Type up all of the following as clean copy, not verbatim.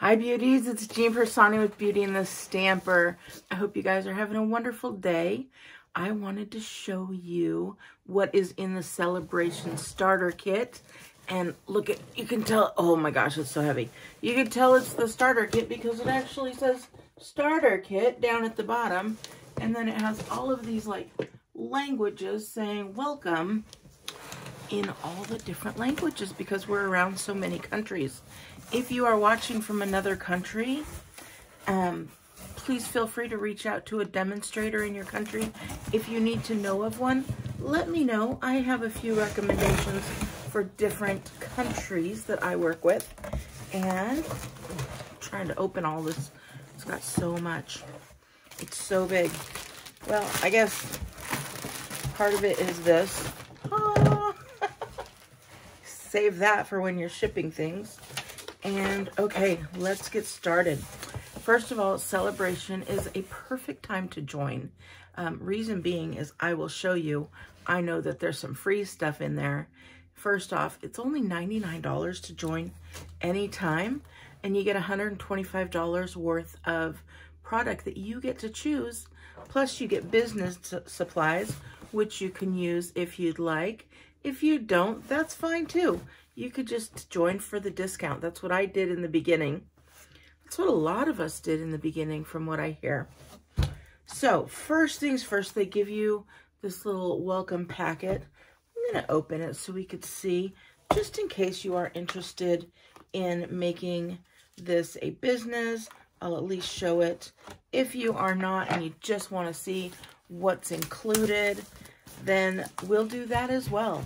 Hi beauties, it's Jean Piersanti with Beauty and the Stamper. I hope you guys are having a wonderful day. I wanted to show you what is in the Sale-a-Bration starter kit. And look at, you can tell, oh my gosh, it's so heavy. You can tell it's the starter kit because it actually says starter kit down at the bottom. And then it has all of these like languages saying welcome in all the different languages because we're around so many countries. If you are watching from another country, please feel free to reach out to a demonstrator in your country. If you need to know of one, let me know. I have a few recommendations for different countries that I work with. And I'm trying to open all this. It's got so much. It's so big. Well, I guess part of it is this. Oh. Save that for when you're shipping things. And okay, let's get started. First of all, Sale-a-Bration is a perfect time to join. Reason being is I will show you. I know that there's some free stuff in there. First off, it's only $99 to join anytime, and you get $125 worth of product that you get to choose. Plus, you get business supplies, which you can use if you'd like. If you don't, that's fine too. You could just join for the discount. That's what I did in the beginning. That's what a lot of us did in the beginning from what I hear. So first things first, they give you this little welcome packet. I'm going to open it so we could see, just in case you are interested in making this a business. I'll at least show it. If you are not and you just want to see what's included, then we'll do that as well.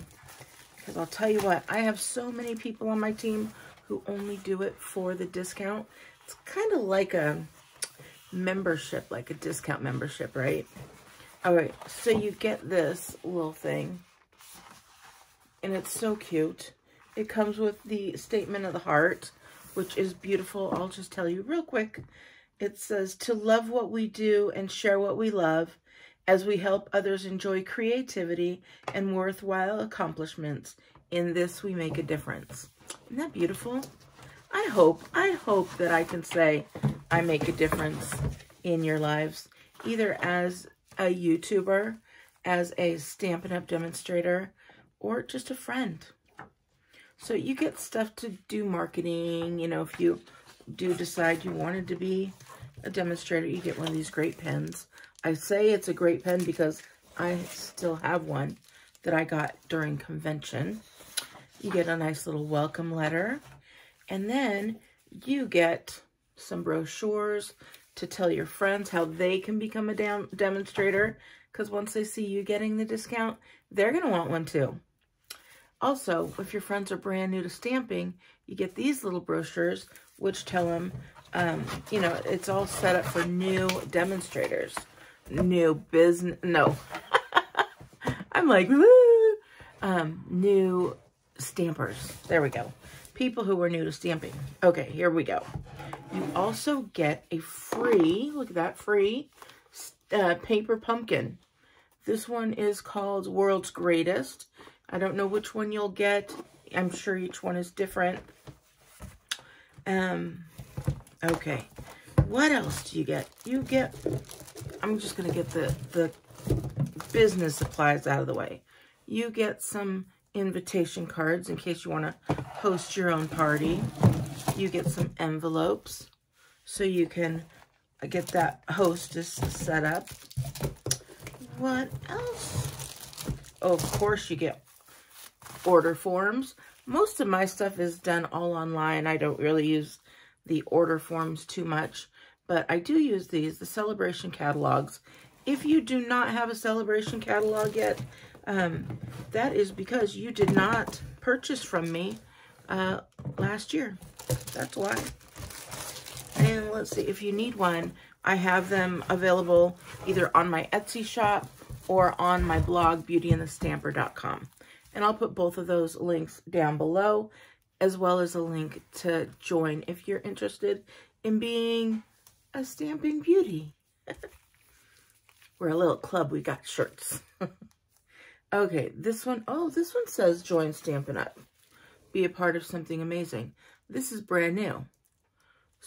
Because I'll tell you what, I have so many people on my team who only do it for the discount. It's kind of like a membership, like a discount membership, right? All right, so you get this little thing, and it's so cute. It comes with the statement of the heart, which is beautiful. I'll just tell you real quick. It says, to love what we do and share what we love, as we help others enjoy creativity and worthwhile accomplishments. In this, we make a difference. Isn't that beautiful? I hope that I can say I make a difference in your lives, either as a YouTuber, as a Stampin' Up! Demonstrator, or just a friend. So you get stuff to do marketing. You know, if you do decide you wanted to be a demonstrator, you get one of these great pens. I say it's a great pen because I still have one that I got during convention. You get a nice little welcome letter. And then you get some brochures to tell your friends how they can become a demonstrator. Because once they see you getting the discount, they're going to want one too. Also, if your friends are brand new to stamping, you get these little brochures which tell them, you know, it's all set up for new demonstrators. New business, no. I'm like, woo! New stampers. There we go. People who are new to stamping. Okay, here we go. You also get a free, look at that, free paper pumpkin. This one is called World's Greatest. I don't know which one you'll get. I'm sure each one is different. Okay. What else do you get? You get, I'm just going to get the business supplies out of the way. You get some invitation cards in case you want to host your own party. You get some envelopes so you can get that hostess set up. What else? Oh, of course you get order forms. Most of my stuff is done all online. I don't really use the order forms too much. But I do use these, the Sale-a-Bration catalogs. If you do not have a Sale-a-Bration catalog yet, that is because you did not purchase from me last year. That's why. And let's see, if you need one, I have them available either on my Etsy shop or on my blog, beautyandthestamper.com. And I'll put both of those links down below, as well as a link to join if you're interested in being a stamping beauty. We're a little club. We got shirts. Okay, this one, oh, this one says join Stampin' Up. Be a part of something amazing. This is brand new.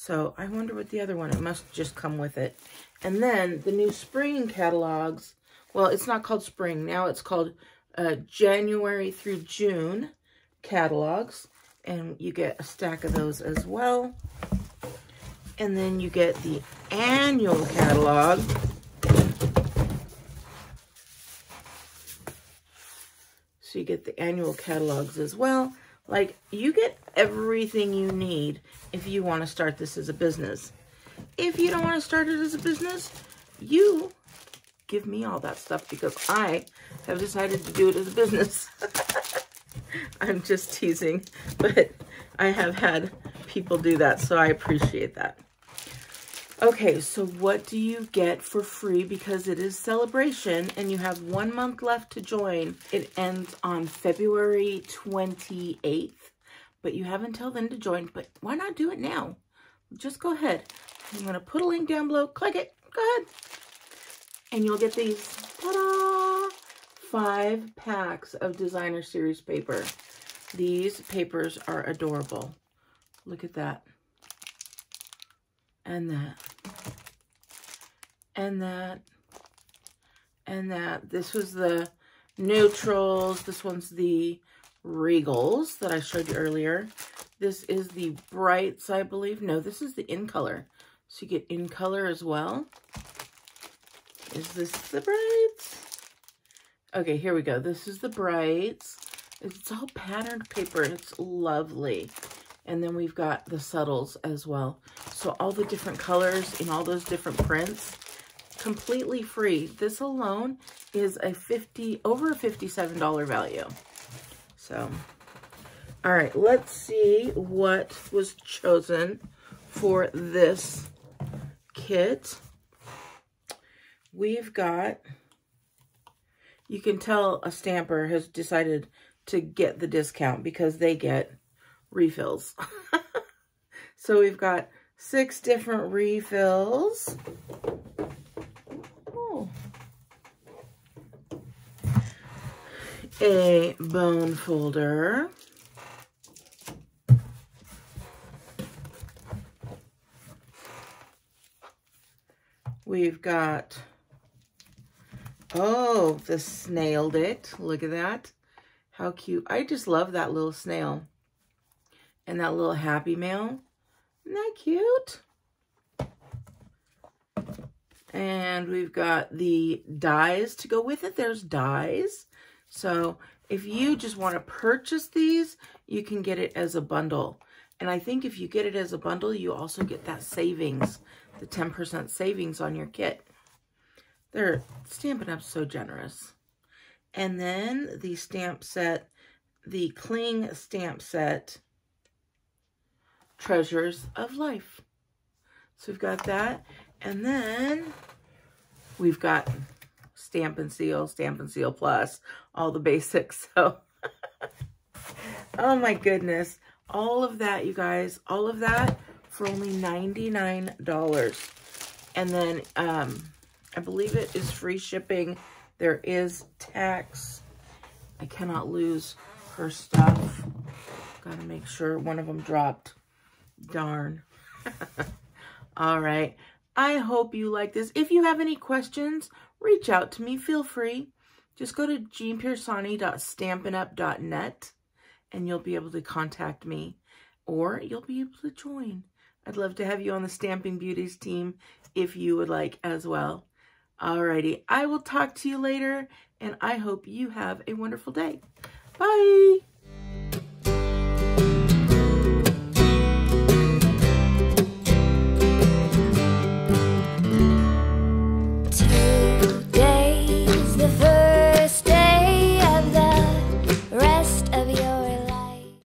So I wonder what the other one, it must just come with it. And then the new spring catalogs, well, it's not called spring. Now it's called January through June catalogs. And you get a stack of those as well. And then you get the annual catalog. So you get the annual catalogs as well. Like, you get everything you need if you want to start this as a business. If you don't want to start it as a business, you give me all that stuff because I have decided to do it as a business. I'm just teasing, but I have had people do that, so I appreciate that. Okay, so what do you get for free? Because it is Sale-a-Bration and you have 1 month left to join. It ends on February 28th, but you have until then to join. But why not do it now? Just go ahead. I'm going to put a link down below. Click it. Go ahead. And you'll get these, ta-da, 5 packs of designer series paper. These papers are adorable. Look at that. And that, and that, and that. This was the neutrals. This one's the regals that I showed you earlier. This is the brights, I believe. No, this is the in color. So you get in color as well. Is this the brights? Okay, here we go. This is the brights. It's all patterned paper. It's lovely. And then we've got the subtles as well. So all the different colors in all those different prints, completely free. This alone is over a $57 value. So, all right, let's see what was chosen for this kit. We've got, you can tell a stamper has decided to get the discount because they get refills. So we've got 6 different refills. Oh. A bone folder. We've got, oh, the snailed it. Look at that. How cute. I just love that little snail. And that little Happy Mail. Isn't that cute? And we've got the dies to go with it. There's dies. So if you just want to purchase these, you can get it as a bundle. And I think if you get it as a bundle, you also get that savings, the 10% savings on your kit. They're Stampin' Up! So generous. And then the stamp set, the Cling stamp set, Treasures of Life. So we've got that. And then we've got Stampin' Seal Plus, all the basics. So, oh my goodness. All of that, you guys, all of that for only $99. And then I believe it is free shipping. There is tax. I cannot lose her stuff. Gotta make sure one of them dropped. Darn. All right. I hope you like this. If you have any questions, reach out to me. Feel free. Just go to jeanpiersanti.stampinup.net and you'll be able to contact me or you'll be able to join. I'd love to have you on the Stamping Beauties team if you would like as well. Alrighty. I will talk to you later and I hope you have a wonderful day. Bye.